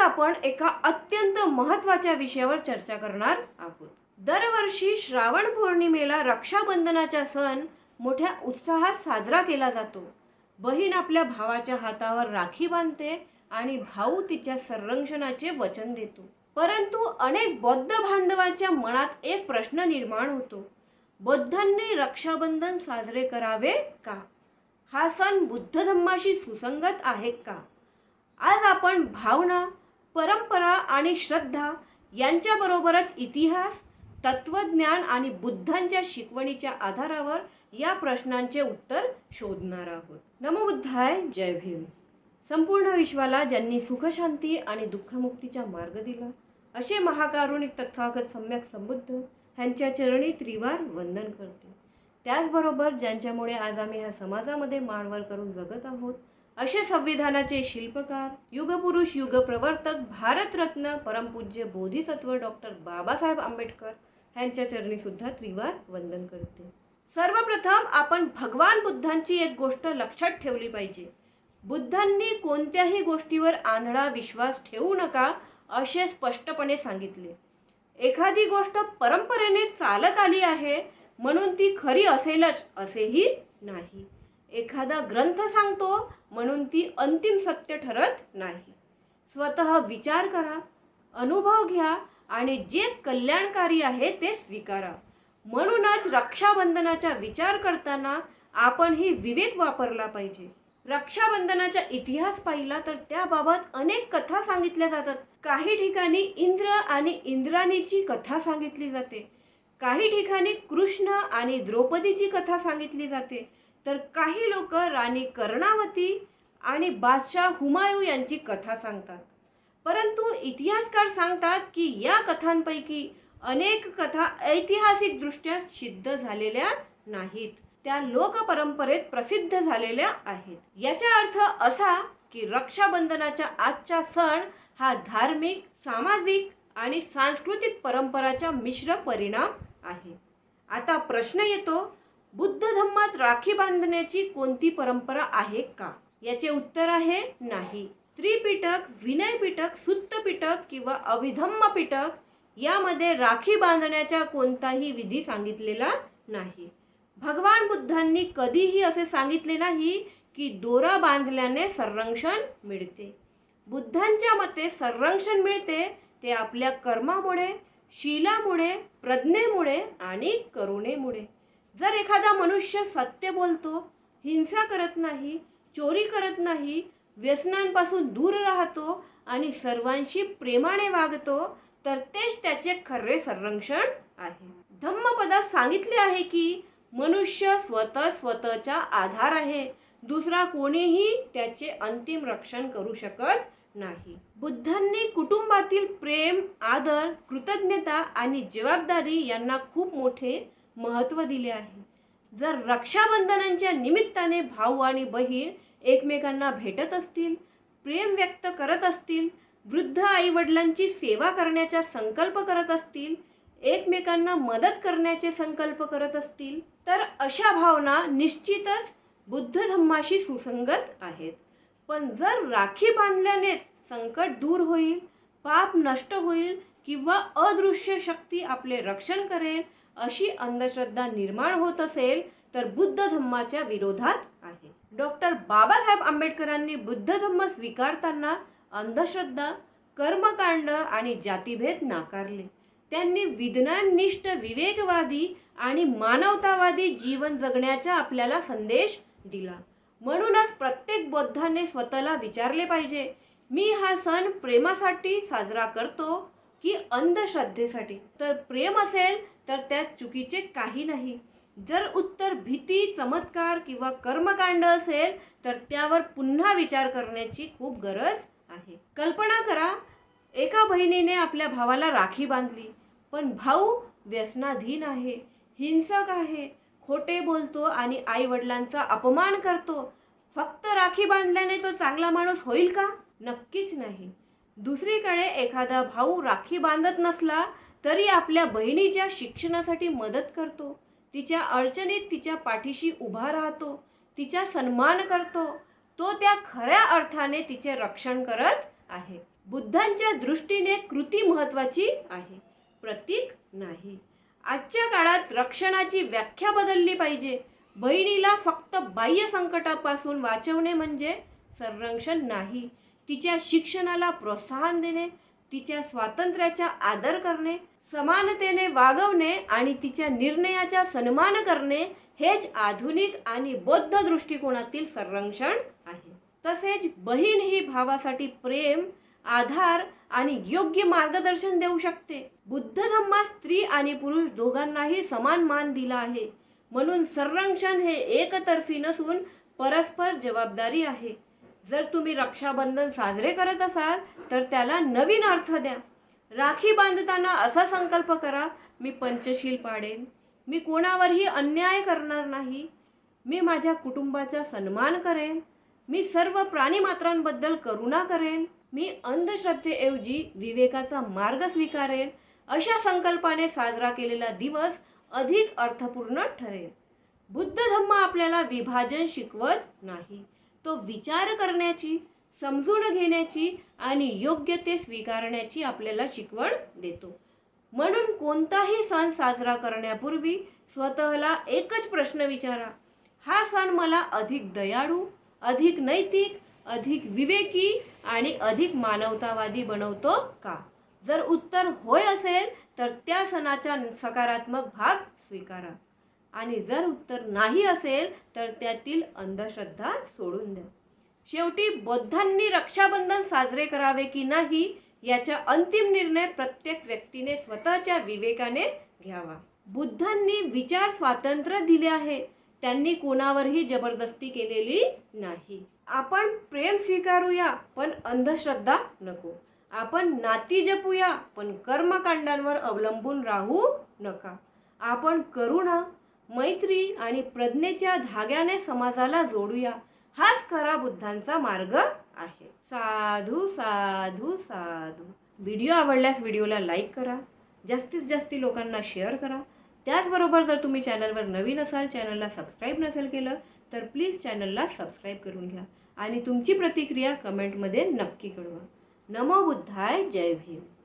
आज आपण एका अत्यंत महत्त्वाच्या विषयावर चर्चा करणार आहोत. दरवर्षी श्रावण पौर्णिमेला रक्षाबंधनाचा सण मोठ्या उत्साहात साजरा केला जातो. बहीण आपल्या भावाच्या हातावर राखी बांधते आणि भाऊ तिच्या संरक्षणाचे वचन देतो. परंतु अनेक बौद्ध बांधवांच्या मनात एक प्रश्न निर्माण होतो. बौद्धांनी रक्षाबंधन साजरे करावे का? हा सण बुद्ध धम्माशी सुसंगत आहे का? आज आपण भावना, परंपरा आणि श्रद्धा यांच्याबरोबरच इतिहास, तत्वज्ञान आणि बुद्धांच्या शिकवणीच्या आधारावर या प्रश्नांचे उत्तर शोधणार आहोत. नमो बुद्धाय, जय भीम. संपूर्ण विश्वाला ज्यांनी सुखशांती आणि दुःखमुक्तीचा मार्ग दिला असे महाकारुणिक तथागत सम्यक संबुद्ध ह्यांच्या चरणी त्रिवार वंदन करते. त्याचबरोबर ज्यांच्यामुळे आज आम्ही ह्या समाजामध्ये मानवर करून जगत आहोत असे संविधानाचे शिल्पकार, युगपुरुष, युगप्रवर्तक, भारतरत्न परमपूज्य बोधिसत्व डॉक्टर बाबासाहेब आंबेडकर ह्यांच्या चरणी सुद्धा त्रिवार वंदन करते. सर्वप्रथम आपण भगवान बुद्धांची एक गोष्ट लक्षात ठेवली पाहिजे. बुद्धांनी कोणत्याही गोष्टीवर आंधळा विश्वास ठेवू नका असे स्पष्टपणे सांगितले. एखादी गोष्ट परंपरेने चालत आली आहे म्हणून ती खरी असेलच असेही नाही. एखादा ग्रंथ सांगतो म्हणून ती अंतिम सत्य ठरत नाही. स्वतः विचार करा, अनुभव घ्या आणि जे कल्याणकारी आहे ते स्वीकारा. म्हणूनच रक्षाबंधनाचा विचार करताना आपण ही विवेक वापरला पाहिजे. रक्षाबंधनाचा इतिहास पाहिला तर त्याबाबत अनेक कथा सांगितल्या जातात. काही ठिकाणी इंद्र आणि इंद्राणीची कथा सांगितली जाते, काही ठिकाणी कृष्ण आणि द्रौपदीची कथा सांगितली जाते, तर काही लोक राणी कर्णावती आणि बादशाह हुमायूं यांची कथा सांगतात. परंतु इतिहासकार सांगतात की या कथांपैकी अनेक कथा ऐतिहासिकदृष्ट्या सिद्ध झालेल्या नाहीत, त्या लोकपरंपरेत प्रसिद्ध झालेल्या आहेत. याचा अर्थ असा की रक्षाबंधनाचा आजचा सण हा धार्मिक, सामाजिक आणि सांस्कृतिक परंपराचा मिश्र परिणाम आहे. आता प्रश्न येतो, बुद्ध धम्मात राखी बांधण्याची कोणती परंपरा आहे का? याचे उत्तर आहे नाही. त्रिपिटक, विनय पिटक, सुत्त पिटक किंवा अभिधम्म पिटक यामध्ये राखी बांधण्याचा कोणताही विधी सांगितलेला नाही. भगवान बुद्धांनी कधीही असे सांगितले नाही की दोरा बांधल्याने संरक्षण मिळते. बुद्धांच्या मते संरक्षण मिळते ते आपल्या कर्मामुळे, शीलामुळे, प्रज्ञेमुळे आणि करुणेमुळे. जर एखादा मनुष्य सत्य बोलतो, हिंसा करत नाही, चोरी करत नाही, व्यसनांपासून दूर राहतो आणि सर्वांशी प्रेमाने वागतो तर तेच त्याचे खरे संरक्षण आहे. धम्मपदात सांगितले आहे की मनुष्य स्वतःचा आधार आहे, दुसरा कोणीही त्याचे अंतिम रक्षण करू शकत नाही. बुद्धांनी कुटुंबातील प्रेम, आदर, कृतज्ञता आणि जबाबदारी यांना खूप मोठे महत्त्व दिले आहे. जर रक्षाबंधनाच्या निमित्ताने भाऊ आणि बहीण एकमेकांना भेटत असतील, प्रेम व्यक्त करत असतील, वृद्ध आईवडिलांची सेवा करण्याचा संकल्प करत असतील, एकमेकांना मदत करण्याचे संकल्प करत असतील तर अशा भावना निश्चितच बुद्ध धम्माशी सुसंगत आहेत. पण जर राखी बांधल्यानेच संकट दूर होईल, पाप नष्ट होईल किंवा अदृश्य शक्ती आपले रक्षण करेल अशी अंधश्रद्धा निर्माण होत असेल तर बुद्ध धम्माच्या विरोधात आहे. डॉक्टर बाबासाहेब आंबेडकरांनी बुद्ध धम्म स्वीकारताना अंधश्रद्धा, कर्मकांड आणि जातीभेद नाकारले. त्यांनी विज्ञाननिष्ठ, विवेकवादी आणि मानवतावादी जीवन जगण्याचा आपल्याला संदेश दिला. म्हणूनच प्रत्येक बौद्धाने स्वतःला विचारले पाहिजे, मी हा सण प्रेमासाठी साजरा करतो की अंधश्रद्धेसाठी? तर प्रेम असेल तर त्यात चुकीचे काही नाही. जर उत्तर भीती, चमत्कार किंवा कर्मकांड असेल तर त्यावर पुन्हा विचार करण्याची खूप गरज आहे. कल्पना करा, एका बहिणीने आपल्या भावाला राखी बांधली, पण भाऊ व्यसनाधीन आहे, हिंसक आहे, खोटे बोलतो आणि आई वडिलांचा अपमान करतो. फक्त राखी बांधल्याने तो चांगला माणूस होईल का? नक्कीच नाही. दुसरीकडे एखादा भाऊ राखी बांधत नसला तरी आपल्या बहिणीच्या शिक्षणासाठी मदत करतो, तिच्या अडचणीत तिच्या पाठीशी उभा राहतो, तिचा सन्मान करतो, तो त्या खऱ्या अर्थाने तिचे रक्षण करत आहे. बुद्धांच्या दृष्टीने कृती महत्त्वाची आहे, प्रतीक नाही. आजच्या काळात रक्षणाची व्याख्या बदलली पाहिजे. बहिणीला फक्त बाह्य संकटापासून वाचवणे म्हणजे संरक्षण नाही. तिच्या शिक्षणाला प्रोत्साहन देणे, तिच्या स्वातंत्र्याचा आदर करणे, समानतेने वागवणे आणि तिच्या निर्णयाचा सन्मान करणे हेच आधुनिक आणि बौद्ध दृष्टिकोनातील संरक्षण आहे. तसेच बहीण ही भावासाठी प्रेम, आधार आणि योग्य मार्गदर्शन देऊ शकते. बुद्ध धम्मात स्त्री आणि पुरुष दोघांनाही समान मान दिला आहे. म्हणून संरक्षण हे एकतर्फी नसून परस्पर जबाबदारी आहे. जर तुम्ही रक्षाबंधन साजरे करत असाल तर त्याला नवीन अर्थ द्या. राखी बांधताना असा संकल्प करा, मी पंचशील पाळेन, मी कोणावरही अन्याय करणार नाही, मी माझ्या कुटुंबाचा सन्मान करेन, मी सर्व प्राणीमात्रांबद्दल करुणा करेन, मी अंधश्रद्धेऐवजी विवेकाचा मार्ग स्वीकारेन. अशा संकल्पाने साजरा केलेला दिवस अधिक अर्थपूर्ण ठरेल. बुद्ध धम्म आपल्याला विभाजन शिकवत नाही, तो विचार करण्याची, समजून घेण्याची आणि योग्य ते स्वीकारण्याची आपल्याला शिकवण देतो. म्हणून कोणताही सण साजरा करण्यापूर्वी स्वतःला एकच प्रश्न विचारा, हा सण मला अधिक दयाळू, अधिक नैतिक, अधिक विवेकी आणि अधिक मानवतावादी बनवतो का? जर उत्तर होय असेल तर त्या सणाचा सकारात्मक भाग स्वीकारा आणि जर उत्तर नाही असेल तर त्यातील अंधश्रद्धा सोडून द्या. शेवटी बौद्धांनी रक्षाबंधन साजरे करावे की नाही याचा अंतिम निर्णय प्रत्येक व्यक्तीने स्वतःच्या विवेकाने घ्यावा. बुद्धांनी विचार स्वातंत्र्य दिले आहे, त्यांनी कोणावरही जबरदस्ती केलेली नाही. आपण प्रेम स्वीकारूया पण अंधश्रद्धा नको. आपण नाती जपूया पण कर्मकांडांवर अवलंबून राहू नका. आपण करुणा, मैत्री आणि प्रज्ञेच्या धाग्याने समाजाला जोडूया. हाच खरा बुद्धांचा मार्ग आहे. साधू साधू साधू. व्हिडिओ आवडल्यास व्हिडिओला लाईक करा, जास्तीत जास्त लोकांना शेअर करा. त्याचबरोबर जर तुम्ही चॅनलवर नवीन असाल, चॅनलला सबस्क्राईब नसेल केलं तर प्लीज चॅनलला सबस्क्राईब करून घ्या आणि तुमची प्रतिक्रिया कमेंटमध्ये नक्की कळवा. नमो बुद्धाय. जय भीम.